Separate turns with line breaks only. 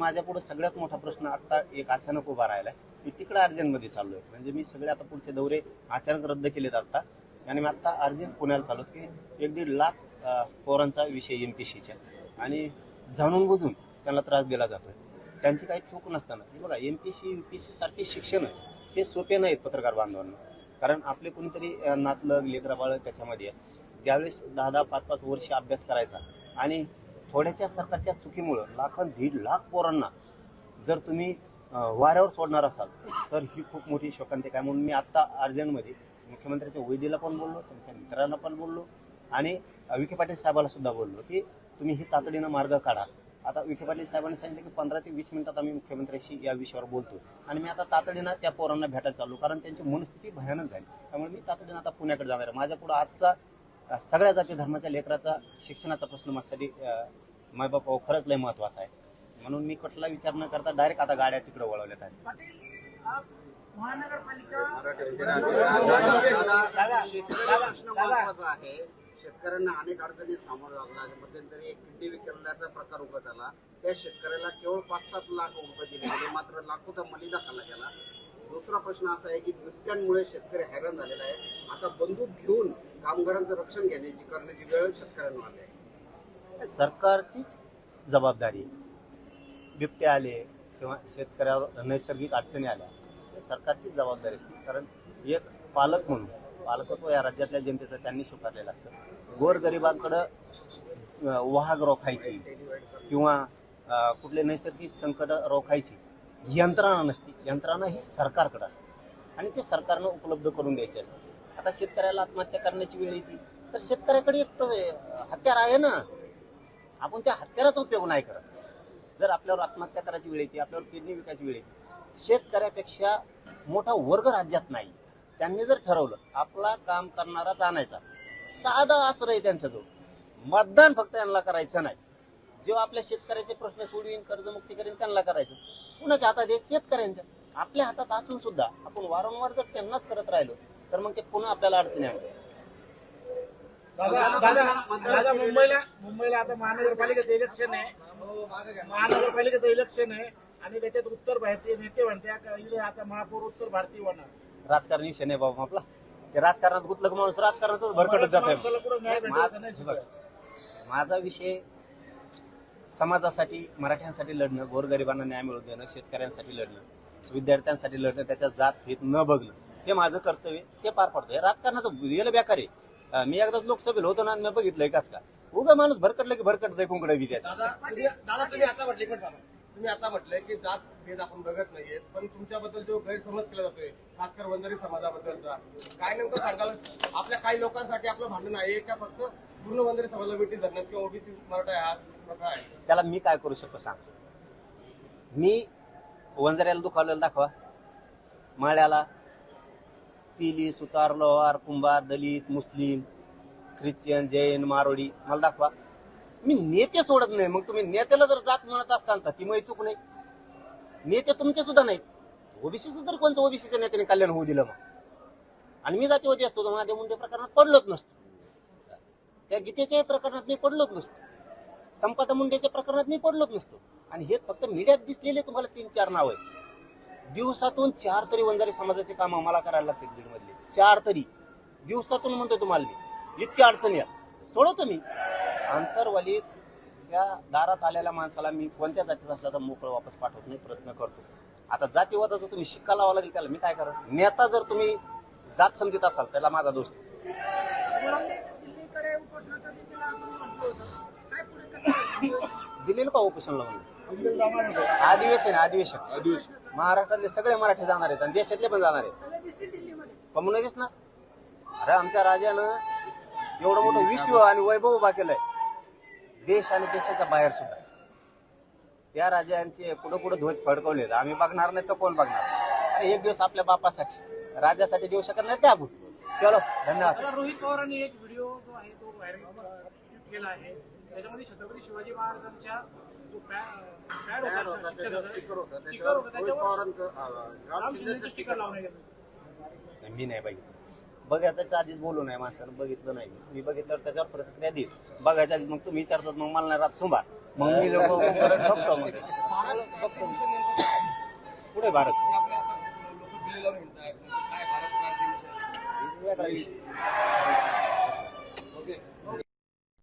माझ्या पुढे सगळ्यात मोठा प्रश्न आता एक अचानक उभा राहिलाय. मी तिकडे अर्जंटमध्ये चाललोय. म्हणजे मी सगळे आता पुढचे दौरे अचानक रद्द केलेत आता. आणि मी आता अर्जंट पुण्याला चाललो की 1-1.5 लाख पोरांचा विषय एमपीसीच्या आणि जाणून बुजून त्यांना त्रास दिला जातोय. त्यांची काही चूक नसताना. बघा, एमपीसी यूपीसी सारखे शिक्षण हे सोपे नाहीत पत्रकार बांधवांना. कारण आपले कोणीतरी नातलग लेकराबाळ त्याच्यामध्ये आहे. त्यावेळेस 10-10, 5-5 वर्ष अभ्यास करायचा आणि थोड्याच्या सरकारच्या चुकीमुळं 1.5 लाख पोरांना जर तुम्ही वाऱ्यावर सोडणार असाल तर ही खूप मोठी शोकांतिका आहे. म्हणून मी आत्ता अर्जंटमध्ये मुख्यमंत्र्यांच्या वैदीला पण बोललो, त्यांच्या मित्रांना पण बोललो आणि विखे पाटील साहेबांना सुद्धा बोललो की तुम्ही ही तातडीनं मार्ग काढा. आता विखे पाटील साहेबांनी सांगितलं की 15 ते 20 मिनिटात आम्ही मुख्यमंत्र्यांशी या विषयावर बोलतो आणि मी आता तातडीनं त्या पोरांना भेटायला चाललो. कारण त्यांची मनस्थिती भयानक झाली. त्यामुळे मी तातडीनं आता पुण्याकडे जाणार आहे. माझ्या पुढे आजचा सगळ्या जाती धर्माच्या लेकराचा शिक्षणाचा प्रश्न माझ्यासाठी मायबापा खरंच लय महत्वाचा आहे. म्हणून मी कुठला विचार न करता डायरेक्ट आता गाड्या तिकडे वळवल्यात आहेत.
शेतकऱ्यांना अनेक अडचणी सामोरं लागला. मध्यंतरी एक किंडी विक्रेत्याचा प्रकार उभा झाला. त्या शेतकऱ्याला केवळ 5-7 लाख रुपये दिले गेले, मात्र लाखोचा मलिदा खाल्ला गेला. दुसरा प्रश्न असा आहे की बिबट्यांमुळे शेतकरी हैराण झालेला आहे. आता बंदूक घेऊन कामगारांचं रक्षण करण्याची वेळ शेतकऱ्यांना आली आहे.
सरकारचीच जबाबदारी. बिबटे आले किंवा शेतकऱ्यावर नैसर्गिक अडचणी आल्या हे सरकारचीच जबाबदारी असते. कारण एक पालक म्हणून पालकत्व या राज्यातल्या जनतेचं त्यांनी स्वीकारलेलं असतं. गोरगरिबांकडं वाहक रोखायची किंवा कुठले नैसर्गिक संकट रोखायची यंत्रणा नसती. यंत्रणा ही सरकारकडे असते आणि ते सरकारनं उपलब्ध करून द्यायची असते. आता शेतकऱ्याला आत्महत्या करण्याची वेळ येते तर शेतकऱ्याकडे एक हत्यार आहे ना. आपण त्या हत्याराचा उपयोग नाही करत. जर आपल्यावर आत्महत्या करायची वेळ येते, आपल्यावर किडनी विकायची वेळ येते, शेतकऱ्यापेक्षा मोठा वर्ग राज्यात नाही. त्यांनी जर ठरवलं आपला काम करणाराच आणायचा, साधा आश्रय त्यांचा जो मतदान फक्त त्यांना करायचं नाही. जेव्हा आपल्या शेतकऱ्याचे प्रश्न सोडवीन, कर्जमुक्ती करेन त्यांना करायचं. कुणाच्या हातात आहे? शेतकऱ्यांच्या. आपल्या हातात असून सुद्धा आपण वारंवार जर त्यांनाच करत राहिलो तर मग ते पुन्हा आपल्याला अडचणी आणते.
दादा मुंबईला आता महानगरपालिकेचं इलेक्शन आहे. महानगरपालिकेचं इलेक्शन आहे आणि त्याच्यात उत्तर भारतीय नेते म्हणते आता महापौर उत्तर भारतीय होणार.
राजकारण विषय नाही बाबा आपला. ते राजकारणात गुतलं की माणूस राजकारणातच भरकटत जात आहे. माझा विषय समाजासाठी, मराठ्यांसाठी लढणं, गोरगरिबांना न्याय मिळवून देणं, शेतकऱ्यांसाठी लढणं, विद्यार्थ्यांसाठी लढणं, त्याच्या जात भेद न बघणं हे माझं कर्तव्य. ते पार पडतं. हे राजकारणाचं गेलं बेकार आहे. मी एकदाच लोकसभेला होतो ना, मी बघितलंय काच का उगा माणूस भरकटलं की भरकटतंय कुंकडे बी त्याचा.
तुम्ही आता म्हटलंय की जात भेद आपण बघत नाहीये, पण तुमच्याबद्दल जो गैरसमज केला जातोय खासकर वंजारी समाजाबद्दलचा, काय नेमकं सांगाल? आपल्या काही लोकांसाठी आपलं भांडण आहे का फक्त पूर्ण वंजारी समाजाला भेटी धरण्यात किंवा ओबीसी मराठा हा प्रकार आहे?
त्याला मी काय करू शकतो सांग? मी वंजाऱ्याला दुखावलेला दाखवा, माळ्याला, तिली, सुतार, लोहार, कुंभार, दलित, मुस्लिम, ख्रिश्चन, जैन, मारोडी मला दाखवा. मी नेते सोडत नाही. मग तुम्ही नेत्याला जर जात म्हणत असताल तर ती मग चूक नाही. नेते तुमचे सुद्धा नाहीत. ओबीसीचं जर कोणतं ओबीसीच्या नेत्याने कल्याण होऊ दिलं मग, आणि मी जातीवादी असतो तर माझ्या मुंडे प्रकरणात पडलोच नसतो. त्या गीतेच्या प्रकरणात मी पडलोच नसतो. संपदा मुंडेच्या प्रकरणात मी पडलोच नसतो. आणि हे फक्त मीडियात दिसलेले तुम्हाला 3-4 नाव आहेत. दिवसातून 4 तरी वंजारी समाजाचे काम आम्हाला करायला लागतात. बीड मधले 4 तरी दिवसातून म्हणतो तुम्हाला मी. इतकी अडचणी आहेत. सोडवतो मी. आंतरवालीत त्या दारात आलेल्या माणसाला मी कोणत्या जातीचा असला तर मोकळं वापस पाठवत नाही, प्रयत्न करतो. आता जातीवादाचा तुम्ही शिक्का लावा लागेल त्याला मी काय करा. नेता जर तुम्ही जात समजत असाल त्याला माझा दोष. दिल्लीला का उपोषणला म्हणलं? अधिवेशन महाराष्ट्रातले सगळे मराठी जाणार आहेत आणि देशातले पण जाणार आहेत. कमून दिसणार? अरे आमच्या राजानं एवढं मोठं विश्व आणि वैभव उभा केलंय देश आणि देशाच्या बाहेर सुद्धा. त्या राजांचे कुठं ध्वज फडकवलेत. आम्ही बघणार नाही तर कोण बघणार? अरे एक दिवस आपल्या बापासाठी राजासाठी देऊ शकत नाही त्या आपण. चलो धन्यवाद.
रोहित पवारांनी एक व्हिडिओ जो आहे तो व्हायरल केला आहे. त्याच्यामध्ये छत्रपती शिवाजी महाराजांच्या जो पॅड होता स्टिकर लावण्यात येतं.
मी नाही बघितलं. बघायच्या आधीच बोलू नये माणसानं. बघितलं नाही मी. बघितल्यावर त्याच्यावर प्रतिक्रिया देईल. बघायच्या आधीच मग तुम्ही विचारतात मग मला नाही रात सोमवार मग मी लोक बघतो मग
भारत क्रांती मिशन नेमकं काय?
पुढे भारत
ते आपले आता लोक दिल्लीला म्हणतात काय भारत क्रांती मिशन
वेगळा विषय.